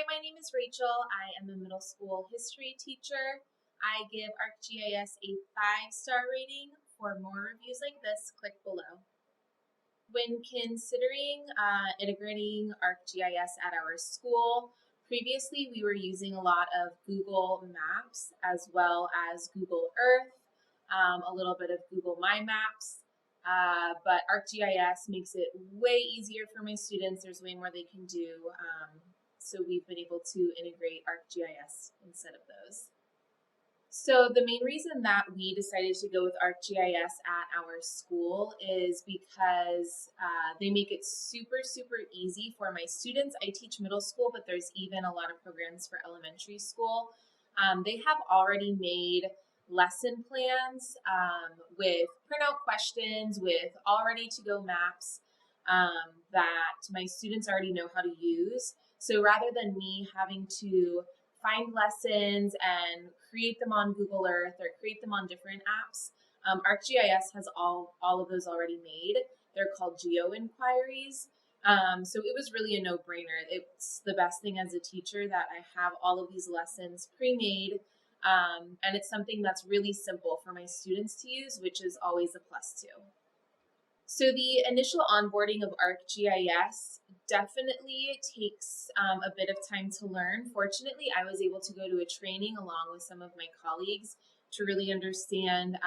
Hi, my name is Rachel. I am a middle school history teacher. I give ArcGIS a 5-star rating. For more reviews like this, click below. When considering integrating ArcGIS at our school, previously we were using a lot of Google Maps as well as Google Earth, a little bit of Google My Maps, but ArcGIS makes it way easier for my students. There's way more they can do, so we've been able to integrate ArcGIS instead of those. So the main reason that we decided to go with ArcGIS at our school is because they make it super easy for my students. I teach middle school, but there's even a lot of programs for elementary school. They have already made lesson plans with printout questions, with all ready to go maps that my students already know how to use. So rather than me having to find lessons and create them on Google Earth or create them on different apps, ArcGIS has all of those already made. They're called geo inquiries. So it was really a no-brainer. It's the best thing as a teacher that I have all of these lessons pre-made, and it's something that's really simple for my students to use, which is always a plus too. So the initial onboarding of ArcGIS definitely takes a bit of time to learn. Fortunately, I was able to go to a training along with some of my colleagues to really understand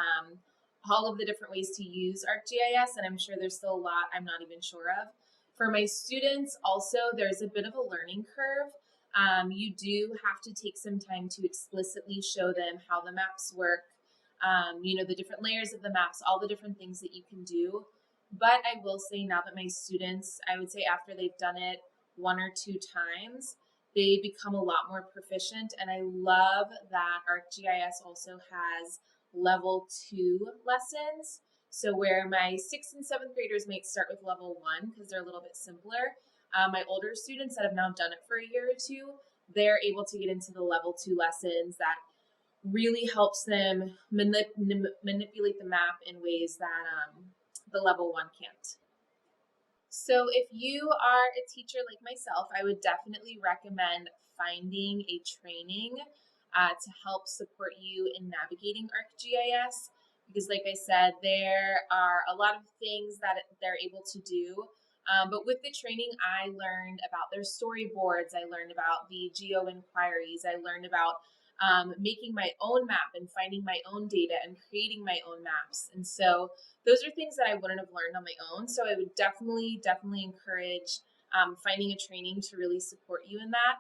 all of the different ways to use ArcGIS, and I'm sure there's still a lot I'm not even sure of. For my students also, there's a bit of a learning curve. You do have to take some time to explicitly show them how the maps work, the different layers of the maps, all the different things that you can do. But I will say now that my students, I would say after they've done it 1 or 2 times, they become a lot more proficient. And I love that ArcGIS also has level 2 lessons. So where my 6th and 7th graders might start with level 1 because they're a little bit simpler, my older students that have now done it for a year or 2, they're able to get into the level 2 lessons that really helps them manipulate the map in ways that the level 1 can't. So if you are a teacher like myself, I would definitely recommend finding a training to help support you in navigating ArcGIS, because like I said, there are a lot of things that they're able to do. But with the training, I learned about their storyboards, I learned about the geo inquiries, I learned about making my own map and finding my own data and creating my own maps. And so those are things that I wouldn't have learned on my own. So I would definitely encourage finding a training to really support you in that.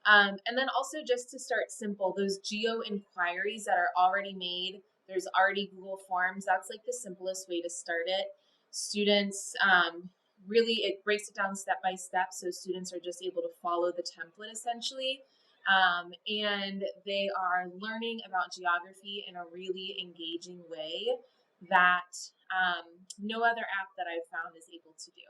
And then also just to start simple, those geo inquiries that are already made, there's already Google Forms. That's like the simplest way to start it. Students, really, it breaks it down step by step. So students are just able to follow the template essentially. And they are learning about geography in a really engaging way that no other app that I've found is able to do.